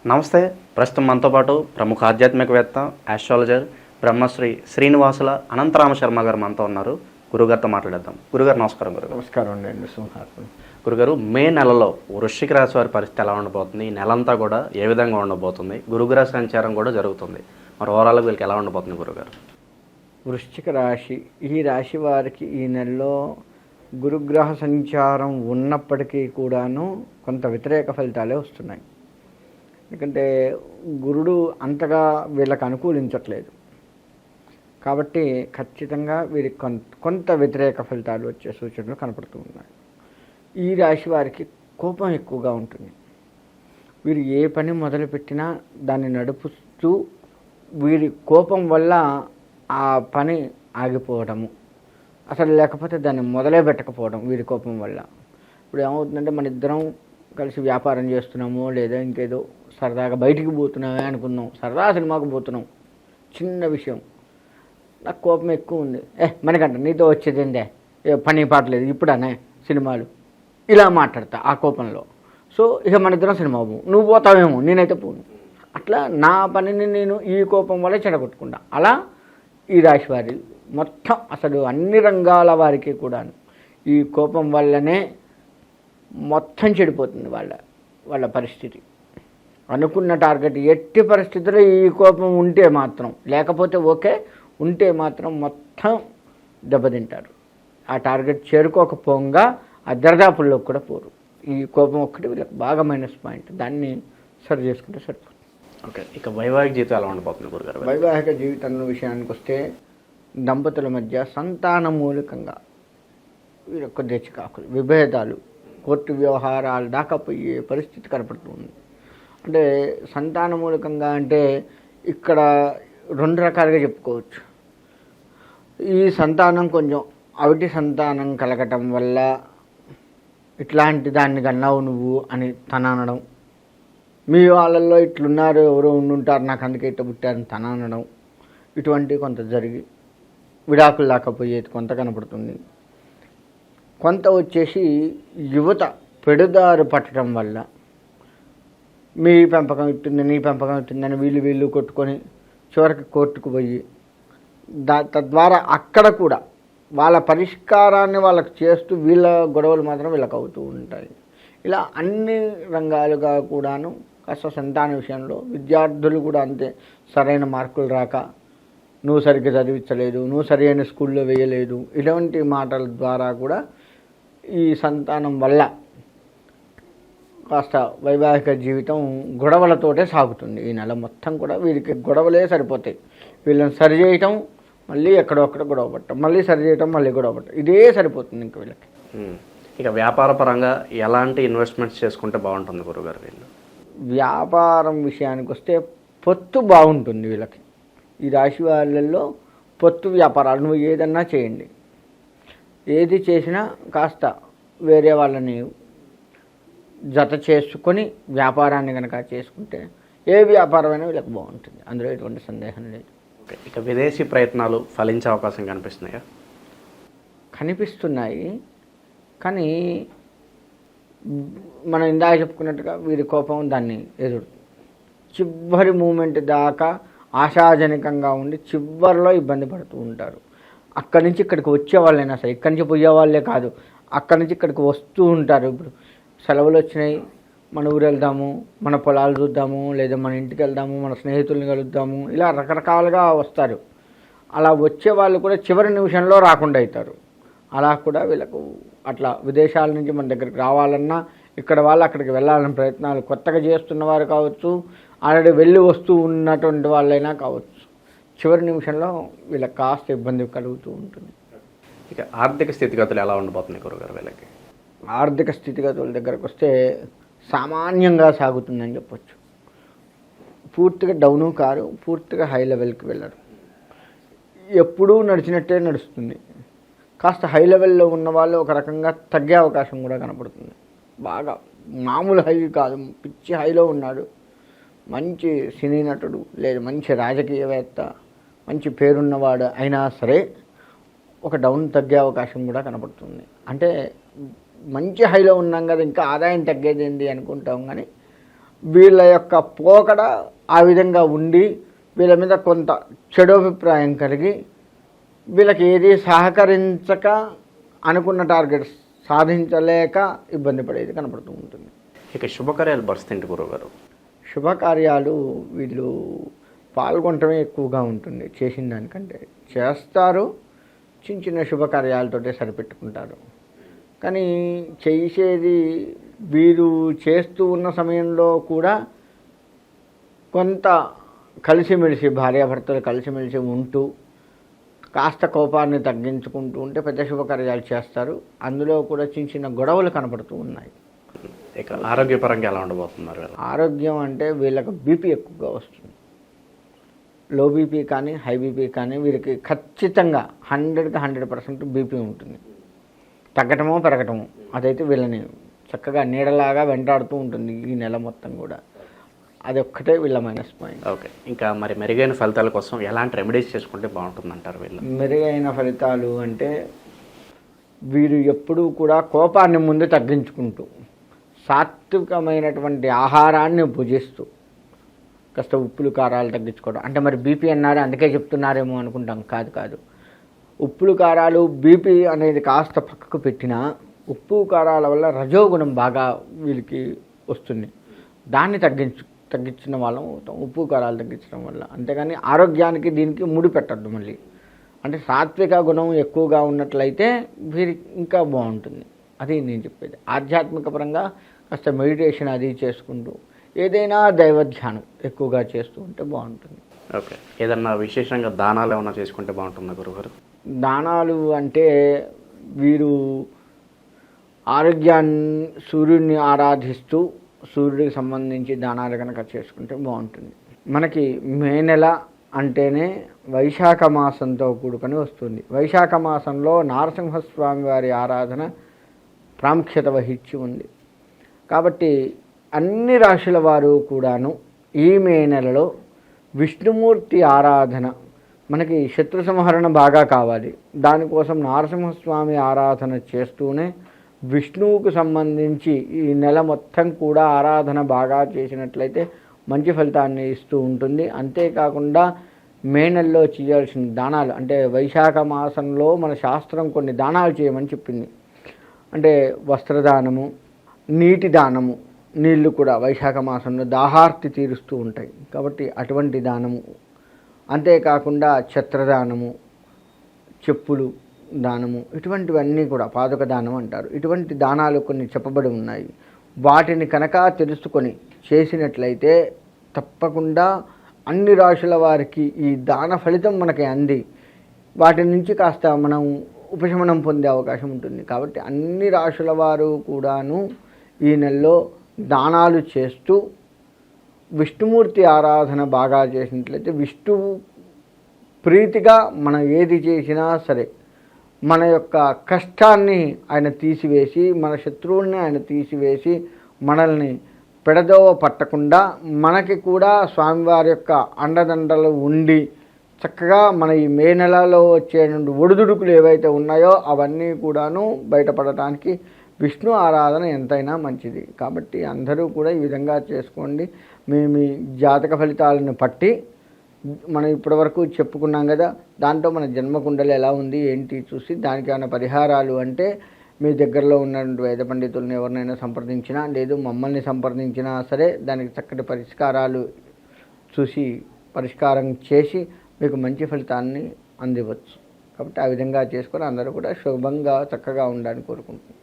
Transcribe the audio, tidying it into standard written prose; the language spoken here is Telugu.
నమస్తే. ప్రస్తుతం మనతో పాటు ప్రముఖ ఆధ్యాత్మికవేత్త, ఆస్ట్రాలజర్ బ్రహ్మశ్రీ శ్రీనివాసుల అనంతరామ శర్మ గారు మనతో ఉన్నారు. గురుగారితో మాట్లాడేద్దాం. గురుగారు నమస్కారం. గురుగారు నమస్కారం అండి. సింహార్పణ. గురుగారు, మే నెలలో వృశ్చిక రాశి వారి పరిస్థితి ఎలా ఉండబోతుంది? ఈ నెలంతా కూడా ఏ విధంగా ఉండబోతుంది? గురుగ్రహ సంచారం కూడా జరుగుతుంది. మరి ఓవరాల్గా వీళ్ళకి ఎలా ఉండబోతుంది గురుగారు? వృశ్చిక రాశి, ఈ రాశి వారికి ఈ నెలలో గురుగ్రహ సంచారం ఉన్నప్పటికీ కూడాను కొంత వ్యతిరేక ఫలితాలే వస్తున్నాయి. ఎందుకంటే గురుడు అంతగా వీళ్ళకి అనుకూలించట్లేదు కాబట్టి ఖచ్చితంగా వీరికి కొంత వ్యతిరేక ఫలితాలు వచ్చే సూచనలు కనపడుతూ ఉన్నాయి. ఈ రాశి వారికి కోపం ఎక్కువగా ఉంటుంది. వీరు ఏ పని మొదలుపెట్టినా దాన్ని నడుపుతూ వీరి కోపం వల్ల ఆ పని ఆగిపోవడము, అసలు లేకపోతే దాన్ని మొదలే పెట్టకపోవడం వీరి కోపం వల్ల. ఇప్పుడు ఏమవుతుందంటే, మన ఇద్దరం కలిసి వ్యాపారం చేస్తున్నాము, లేదా ఇంకేదో సరదాగా బయటికి పోతున్నామే అనుకుందాం, సరదా సినిమాకు పోతున్నాం, చిన్న విషయం, నాకు కోపం ఎక్కువ ఉంది, మనకంట నీతో వచ్చేదేందే, పని పాటలేదు ఇప్పుడనే సినిమాలు, ఇలా మాట్లాడతా ఆ కోపంలో. సో ఇక మన ఇద్దరం సినిమా పోవు, నువ్వు పోతావేమో, నేనైతే పోను. అట్లా నా పనిని నేను ఈ కోపం వల్ల చెడగొట్టుకుంటా. అలా ఈ రాశి వారి మొత్తం అసలు అన్ని రంగాల వారికి కూడాను ఈ కోపం వల్లనే మొత్తం చెడిపోతుంది వాళ్ళ పరిస్థితి. అనుకున్న టార్గెట్ ఎట్టి పరిస్థితుల్లో ఈ కోపం ఉంటే మాత్రం, లేకపోతే ఓకే, ఉంటే మాత్రం మొత్తం దెబ్బతింటారు. ఆ టార్గెట్ చేరుకోకపోగా ఆ దర్దాపుల్లోకి కూడా పోరు. ఈ కోపం ఒక్కటి వీళ్ళకి బాగా మైనస్ పాయింట్. దాన్ని సరి చేసుకుంటే సరిపోతుంది. ఓకే, ఇక వైవాహిక జీవితం ఎలా ఉండబోతుంది గురుగారు? వైవాహిక జీవితంలో విషయానికి వస్తే దంపతుల మధ్య సంతాన మూలకంగా వీళ్ళొక్క చికాకులు, విభేదాలు, కోర్టు వ్యవహారాలు దాకా పోయే పరిస్థితి కనపడుతుంది. అంటే సంతాన మూలకంగా అంటే ఇక్కడ రెండు రకాలుగా చెప్పుకోవచ్చు. ఈ సంతానం కొంచెం అవిటి సంతానం కలగటం వల్ల ఇట్లాంటి దాన్ని కన్నావు నువ్వు అని తన అనడం, మీ వాళ్ళల్లో ఇట్లున్నారు, ఎవరో ఉండుంటారు, నాకు అందుకే ఇట్ట పుట్టారని తన అనడం, ఇటువంటి కొంత జరిగి విడాకులు దాకపోయేది కొంత కనపడుతుంది. కొంత వచ్చేసి యువత పెడుదారు పట్టడం వల్ల మీ పెంపకం ఇట్టుంది, నీ పెంపకం ఇట్టుందని వీళ్ళు కొట్టుకొని చివరికి కోర్టుకు పోయి తద్వారా అక్కడ కూడా వాళ్ళ పరిష్కారాన్ని వాళ్ళకు చేస్తూ వీళ్ళ గొడవలు మాత్రం వీళ్ళకి అవుతూ ఉంటాయి. ఇలా అన్ని రంగాలుగా కూడాను కాస్త సంతాన విషయంలో విద్యార్థులు కూడా అంతే. సరైన మార్కులు రాక, నువ్వు సరిగ్గా చదివించలేదు, నువ్వు సరైన స్కూల్లో వేయలేదు, ఇటువంటి మాటల ద్వారా కూడా ఈ సంతానం వల్ల కాస్త వైవాహిక జీవితం గొడవలతోటే సాగుతుంది. ఈ నెల మొత్తం కూడా వీరికి గొడవలే సరిపోతాయి. వీళ్ళని సరి చేయటం, మళ్ళీ ఎక్కడొక్కడ గొడవ పట్టడం, మళ్ళీ సరి చేయటం, మళ్ళీ గొడవ పట్టడం, ఇదే సరిపోతుంది ఇంక వీళ్ళకి. ఇక వ్యాపార పరంగా ఎలాంటి ఇన్వెస్ట్మెంట్స్ చేసుకుంటే బాగుంటుంది గురుగారు? వీళ్ళు వ్యాపారం విషయానికి వస్తే పొత్తు బాగుంటుంది వీళ్ళకి. ఈ రాశి వాళ్ళల్లో పొత్తు వ్యాపారాలు నువ్వు ఏదన్నా చేయండి, ఏది చేసినా కాస్త వేరే వాళ్ళని జత చేసుకొని వ్యాపారాన్ని కనుక చేసుకుంటే ఏ వ్యాపారమైనా వీళ్ళకి బాగుంటుంది. అందులో ఎటువంటి సందేహం లేదు. ఇక విదేశీ ప్రయత్నాలు ఫలించే అవకాశం కనిపిస్తున్నాయా? కనిపిస్తున్నాయి, కానీ మనం ఇందాక చెప్పుకున్నట్టుగా వీరి కోపం దాన్ని ఎదురు చివరి మూమెంట్ దాకా ఆశాజనకంగా ఉండి చివరిలో ఇబ్బంది పడుతూ ఉంటారు. అక్కడి నుంచి ఇక్కడికి వచ్చే వాళ్ళైనా సరే, ఇక్కడి నుంచి పోయే వాళ్ళే కాదు, అక్కడి నుంచి ఇక్కడికి వస్తూ ఉంటారు. ఇప్పుడు సెలవులు వచ్చినాయి, మన ఊరు వెళ్దాము, మన పొలాలు చూద్దాము, లేదా మన ఇంటికి వెళ్దాము, మన స్నేహితుల్ని కలుద్దాము, ఇలా రకరకాలుగా వస్తారు. అలా వచ్చే వాళ్ళు కూడా చివరి నిమిషంలో రాకుండా అవుతారు. అలా కూడా వీళ్ళకు అట్లా విదేశాల నుంచి మన దగ్గరికి రావాలన్నా, ఇక్కడ వాళ్ళు అక్కడికి వెళ్ళాలన్న ప్రయత్నాలు కొత్తగా చేస్తున్నవారు కావచ్చు, ఆల్రెడీ వెళ్ళి వస్తూ ఉన్నటువంటి వాళ్ళైనా కావచ్చు, చివరి నిమిషంలో వీళ్ళకి కాస్త ఇబ్బంది కలుగుతూ ఉంటుంది. ఇక ఆర్థిక స్థితిగతులు ఎలా ఉండబోతున్నాయి గురుగారు వీళ్ళకి? ఆర్థిక స్థితిగతుల దగ్గరకు వస్తే సామాన్యంగా సాగుతుందని చెప్పొచ్చు. పూర్తిగా డౌను కారు, పూర్తిగా హై లెవెల్కి వెళ్ళరు. ఎప్పుడూ నడిచినట్టే నడుస్తుంది. కాస్త హై లెవెల్లో ఉన్న వాళ్ళు ఒక రకంగా తగ్గే అవకాశం కూడా కనపడుతుంది. బాగా మామూలు హై కాదు, పిచ్చి హైలో ఉన్నాడు, మంచి సినీ నటుడు లేదా మంచి రాజకీయవేత్త, మంచి పేరున్నవాడు అయినా సరే ఒక డౌన్ తగ్గే అవకాశం కూడా కనపడుతుంది. అంటే మంచి హైలో ఉన్నాం కదా, ఇంకా ఆదాయం తగ్గేది ఏంటి అనుకుంటాం, కానీ వీళ్ళ యొక్క పోకడ ఆ విధంగా ఉండి వీళ్ళ మీద కొంత చెడు అభిప్రాయం కలిగి వీళ్ళకి ఏది సహకరించక అనుకున్న టార్గెట్స్ సాధించలేక ఇబ్బంది పడేది కనపడుతూ ఉంటుంది. ఇక శుభకార్యాలు పరిస్థితి గురువుగారు. శుభకార్యాలు వీళ్ళు పాల్గొనటమే ఎక్కువగా ఉంటుంది. చేసిన దానికంటే చేస్తారు, చిన్న చిన్న శుభకార్యాలతోటే సరిపెట్టుకుంటారు. కానీ చేసేది వీరు చేస్తూ ఉన్న సమయంలో కూడా కొంత కలిసిమెలిసి భార్యాభర్తలు కలిసిమెలిసి ఉంటూ కాస్త కోపాన్ని తగ్గించుకుంటూ ఉంటే పెద్ద శుభకార్యాలు చేస్తారు. అందులో కూడా చిన్న చిన్న గొడవలు కనపడుతూ ఉన్నాయి. ఇక ఆరోగ్యపరంగా ఎలా ఉండబోతున్నారు? ఆరోగ్యం అంటే వీళ్ళకి బీపీ ఎక్కువగా వస్తుంది. లో బీపీ కానీ హై బీపీ కానీ వీరికి ఖచ్చితంగా 100కి 100% బీపీ ఉంటుంది. తగ్గటమో పెరగటమో అదైతే వీళ్ళని చక్కగా నీడలాగా వెంటాడుతూ ఉంటుంది ఈ నెల మొత్తం కూడా. అది ఒక్కటే వీళ్ళ మైనస్ పాయింట్. ఓకే, ఇంకా మరి మెరుగైన ఫలితాల కోసం ఎలాంటి రెమెడీస్ చేసుకుంటే బాగుంటుంది అంటారు వీళ్ళు? మెరుగైన ఫలితాలు అంటే వీరు ఎప్పుడూ కూడా కోపాన్ని ముందు తగ్గించుకుంటూ సాత్వికమైనటువంటి ఆహారాన్ని భుజిస్తూ కాస్త ఉప్పులు కారాలు తగ్గించుకోవడం. అంటే మరి బీపీ అన్నారు అందుకే చెప్తున్నారేమో అనుకుంటాం. కాదు. ఉప్పులు కారాలు బీపీ అనేది కాస్త పక్కకు పెట్టినా ఉప్పు కారాల వల్ల రజోగుణం బాగా వీళ్ళకి వస్తుంది. దాన్ని తగ్గించిన వాళ్ళం అవుతాం ఉప్పు కారాలు తగ్గించడం వల్ల. అంతేగాని ఆరోగ్యానికి దీనికి ముడి పెట్టద్దు. మళ్ళీ అంటే సాత్విక గుణం ఎక్కువగా ఉన్నట్లయితే వీరికి ఇంకా బాగుంటుంది. అది నేను చెప్పేది. ఆధ్యాత్మిక పరంగా కాస్త మెడిటేషన్ అది చేసుకుంటూ ఏదైనా దైవ ధ్యానం ఎక్కువగా చేస్తూ ఉంటే బాగుంటుంది. ఓకే, ఏదన్నా విశేషంగా దానాలు ఏమైనా చేసుకుంటే బాగుంటుందా గురుగారు? దానాలు అంటే వీరు ఆరోగ్యాన్ని సూర్యుడిని ఆరాధిస్తూ సూర్యుడికి సంబంధించి దానాలు కనుక చేసుకుంటే బాగుంటుంది. మనకి మే నెల అంటేనే వైశాఖ మాసంతో కూడుకొని వస్తుంది. వైశాఖ మాసంలో నారసింహస్వామి వారి ఆరాధన ప్రాముఖ్యత వహించి ఉంది. కాబట్టి అన్ని రాశుల వారు కూడాను ఈ మే నెలలో విష్ణుమూర్తి ఆరాధన, మనకి శత్రు సంహరణ బాగా కావాలి, దానికోసం నారసింహస్వామి ఆరాధన చేస్తూనే విష్ణువుకు సంబంధించి ఈ నెల మొత్తం కూడా ఆరాధన బాగా చేసినట్లయితే మంచి ఫలితాన్ని ఇస్తూ ఉంటుంది. అంతేకాకుండా మే నెలలో చేయాల్సిన దానాలు అంటే వైశాఖ మాసంలో మన శాస్త్రం కొన్ని దానాలు చేయమని చెప్పింది. అంటే వస్త్రదానము, నీటి దానము, నీళ్లు కూడా వైశాఖ మాసంలో దాహార్తి తీరుస్తూ ఉంటాయి కాబట్టి అటువంటి దానము, అంతేకాకుండా ఛత్రదానము, చెప్పులు దానము, ఇటువంటివన్నీ కూడా పాదుక దానం అంటారు. ఇటువంటి దానాలు కొన్ని చెప్పబడి ఉన్నాయి. వాటిని కనుక తెలుసుకొని చేసినట్లయితే తప్పకుండా అన్ని రాశుల వారికి ఈ దాన ఫలితం మనకి అంది వాటి నుంచి కాస్త మనం ఉపశమనం పొందే అవకాశం ఉంటుంది. కాబట్టి అన్ని రాశుల వారు కూడాను ఈ నెలలో దానాలు చేస్తూ విష్ణుమూర్తి ఆరాధన బాగా చేసినట్లయితే విష్ణువు ప్రీతిగా మనం ఏది చేసినా సరే మన యొక్క కష్టాన్ని ఆయన తీసివేసి, మన శత్రువుల్ని ఆయన తీసివేసి మనల్ని పెడదోవ పట్టకుండా మనకి కూడా స్వామివారి యొక్క అండదండలు ఉండి చక్కగా మన ఈ మే నెలలో వచ్చే ఒడిదుడుకులు ఏవైతే ఉన్నాయో అవన్నీ కూడాను బయటపడటానికి విష్ణు ఆరాధన ఎంతైనా మంచిది. కాబట్టి అందరూ కూడా ఈ విధంగా చేసుకోండి. మీ జాతక ఫలితాలను పట్టి మనం ఇప్పటివరకు చెప్పుకున్నాం కదా, దాంట్లో మన జన్మకుండలు ఎలా ఉంది ఏంటి చూసి దానికి ఏమైనా పరిహారాలు అంటే మీ దగ్గరలో ఉన్నటువంటి వేద పండితులను ఎవరినైనా సంప్రదించినా లేదు మమ్మల్ని సంప్రదించినా సరే దానికి చక్కటి పరిష్కారాలు చూసి పరిష్కారం చేసి మీకు మంచి ఫలితాన్ని అందివచ్చు. కాబట్టి ఆ విధంగా చేసుకొని అందరూ కూడా శుభంగా చక్కగా ఉండాలని కోరుకుంటున్నాను.